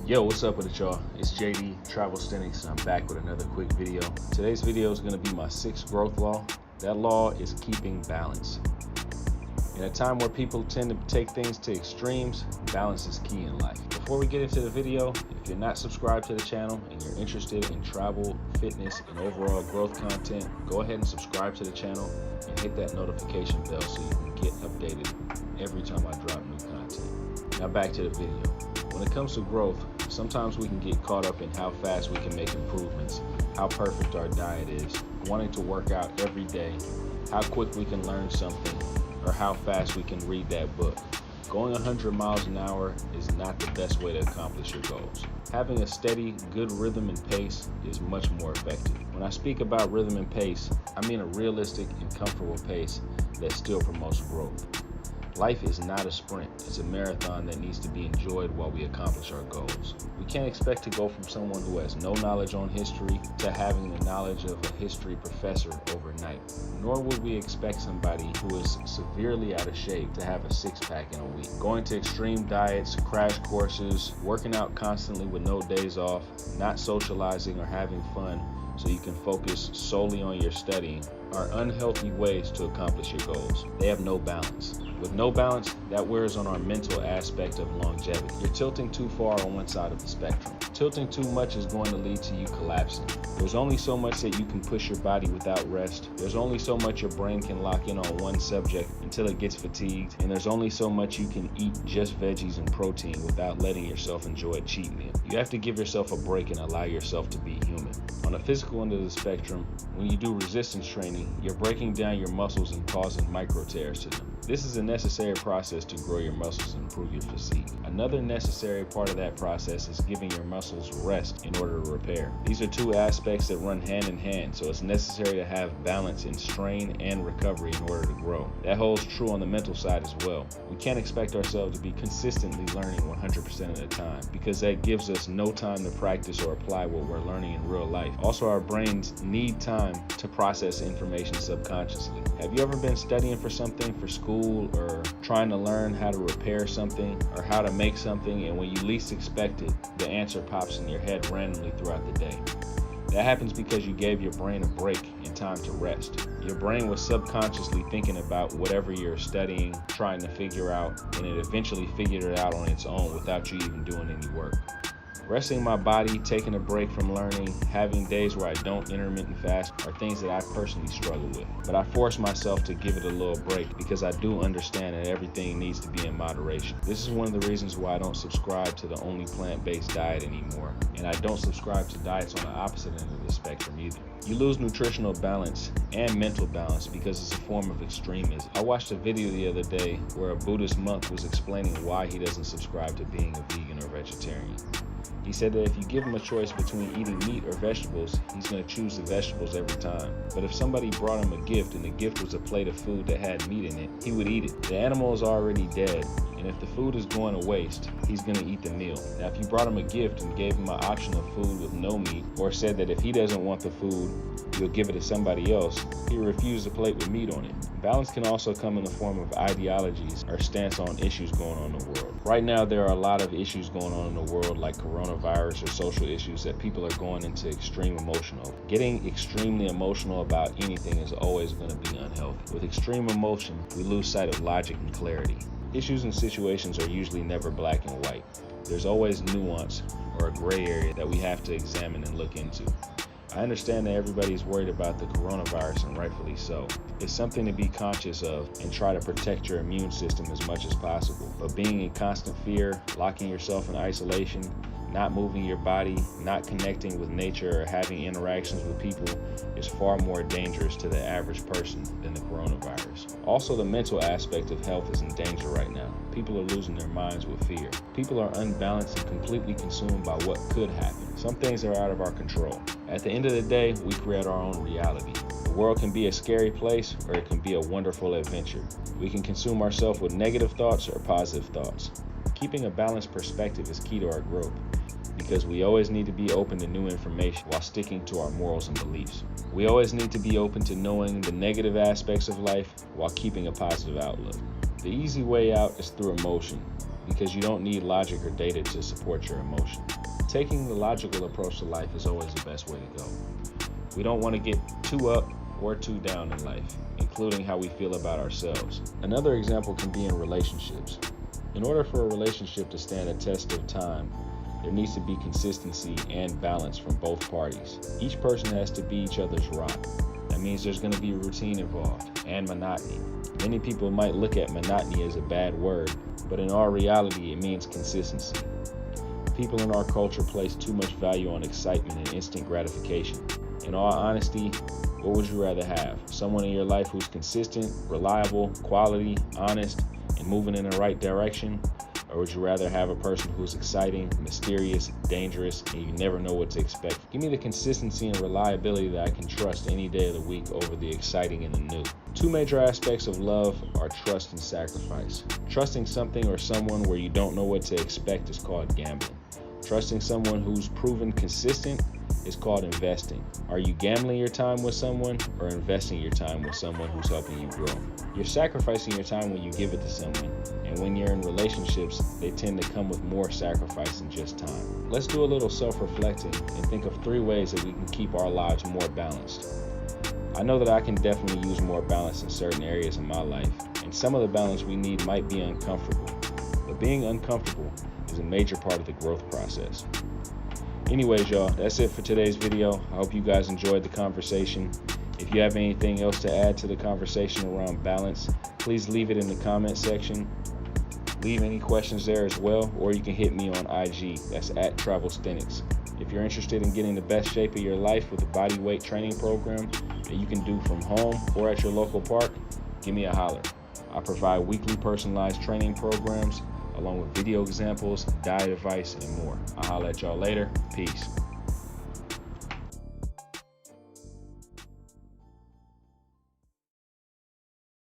Yo, what's up with it, y'all? It's JD, Travelsthenix, and I'm back with another quick video. Today's video is going to be my 6th growth law. That law is keeping balance. In a time where people tend to take things to extremes, balance is key in life. Before we get into the video, if you're not subscribed to the channel and you're interested in travel, fitness, and overall growth content, go ahead and subscribe to the channel and hit that notification bell so you can get updated every time I drop new content. Now back to the video. When it comes to growth, sometimes we can get caught up in how fast we can make improvements, how perfect our diet is, wanting to work out every day, how quick we can learn something, or how fast we can read that book. Going 100 miles an hour is not the best way to accomplish your goals. Having a steady, good rhythm and pace is much more effective. When I speak about rhythm and pace, I mean a realistic and comfortable pace that still promotes growth. Life is not a sprint, it's a marathon that needs to be enjoyed while we accomplish our goals. We can't expect to go from someone who has no knowledge on history to having the knowledge of a history professor overnight. Nor would we expect somebody who is severely out of shape to have a six-pack in a week. Going to extreme diets, crash courses, working out constantly with no days off, not socializing or having fun so you can focus solely on your studying are unhealthy ways to accomplish your goals. They have no balance. With no balance, that wears on our mental aspect of longevity. You're tilting too far on one side of the spectrum. Tilting too much is going to lead to you collapsing. There's only so much that you can push your body without rest. There's only so much your brain can lock in on one subject until it gets fatigued. And there's only so much you can eat just veggies and protein without letting yourself enjoy a cheat meal. You have to give yourself a break and allow yourself to be human. On the physical end of the spectrum, when you do resistance training, you're breaking down your muscles and causing micro tears to them. This is a necessary process to grow your muscles and improve your physique. Another necessary part of that process is giving your muscles rest in order to repair. These are two aspects that run hand in hand, so it's necessary to have balance in strain and recovery in order to grow. That holds true on the mental side as well. We can't expect ourselves to be consistently learning 100% of the time because that gives us no time to practice or apply what we're learning in real life. Also, our brains need time to process information subconsciously. Have you ever been studying for something for school or trying to learn how to repair something or how to make something, and when you least expect it, the answer pops in your head randomly throughout the day? That happens because you gave your brain a break and time to rest. Your brain was subconsciously thinking about whatever you're studying, trying to figure out, and it eventually figured it out on its own without you even doing any work. Resting my body, taking a break from learning, having days where I don't intermittent fast are things that I personally struggle with. But I force myself to give it a little break because I do understand that everything needs to be in moderation. This is one of the reasons why I don't subscribe to the only plant-based diet anymore. And I don't subscribe to diets on the opposite end of the spectrum either. You lose nutritional balance and mental balance because it's a form of extremism. I watched a video the other day where a Buddhist monk was explaining why he doesn't subscribe to being a vegan or vegetarian. He said that if you give him a choice between eating meat or vegetables, he's going to choose the vegetables every time. But if somebody brought him a gift and the gift was a plate of food that had meat in it, he would eat it. The animal is already dead, and if the food is going to waste, he's going to eat the meal. Now, if you brought him a gift and gave him an option of food with no meat, or said that if he doesn't want the food, you'll give it to somebody else, he would refuse a plate with meat on it. Balance can also come in the form of ideologies or stance on issues going on in the world. Right now, there are a lot of issues going on in the world like coronavirus or social issues that people are going into extreme emotional. Getting extremely emotional about anything is always going to be unhealthy. With extreme emotion, we lose sight of logic and clarity. Issues and situations are usually never black and white. There's always nuance or a gray area that we have to examine and look into. I understand that everybody's worried about the coronavirus, and rightfully so. It's something to be conscious of and try to protect your immune system as much as possible. But being in constant fear, locking yourself in isolation, not moving your body, not connecting with nature or having interactions with people is far more dangerous to the average person than the coronavirus. Also, the mental aspect of health is in danger right now. People are losing their minds with fear. People are unbalanced and completely consumed by what could happen. Some things are out of our control. At the end of the day, we create our own reality. The world can be a scary place or it can be a wonderful adventure. We can consume ourselves with negative thoughts or positive thoughts. Keeping a balanced perspective is key to our growth because we always need to be open to new information while sticking to our morals and beliefs. We always need to be open to knowing the negative aspects of life while keeping a positive outlook. The easy way out is through emotion because you don't need logic or data to support your emotion. Taking the logical approach to life is always the best way to go. We don't want to get too up or too down in life, including how we feel about ourselves. Another example can be in relationships. In order for a relationship to stand a test of time, there needs to be consistency and balance from both parties. Each person has to be each other's rock. That means there's going to be routine involved and monotony. Many people might look at monotony as a bad word, but in all reality, it means consistency. People in our culture place too much value on excitement and instant gratification. In all honesty, what would you rather have? Someone in your life who's consistent, reliable, quality, honest, and moving in the right direction? Or would you rather have a person who's exciting, mysterious, dangerous, and you never know what to expect? Give me the consistency and reliability that I can trust any day of the week over the exciting and the new. Two major aspects of love are trust and sacrifice. Trusting something or someone where you don't know what to expect is called gambling. Trusting someone who's proven consistent is called investing. Are you gambling your time with someone or investing your time with someone who's helping you grow? You're sacrificing your time when you give it to someone, and when you're in relationships, they tend to come with more sacrifice than just time. Let's do a little self-reflecting and think of 3 ways that we can keep our lives more balanced. I know that I can definitely use more balance in certain areas in my life, and some of the balance we need might be uncomfortable, but being uncomfortable is a major part of the growth process. Anyways, y'all, that's it for today's video. I hope you guys enjoyed the conversation. If you have anything else to add to the conversation around balance, please leave it in the comment section. Leave any questions there as well, or you can hit me on IG. That's at Travelsthenix. If you're interested in getting the best shape of your life with a body weight training program that you can do from home or at your local park, give me a holler. I provide weekly personalized training programs along with video examples, diet advice, and more. I'll holler at y'all later. Peace.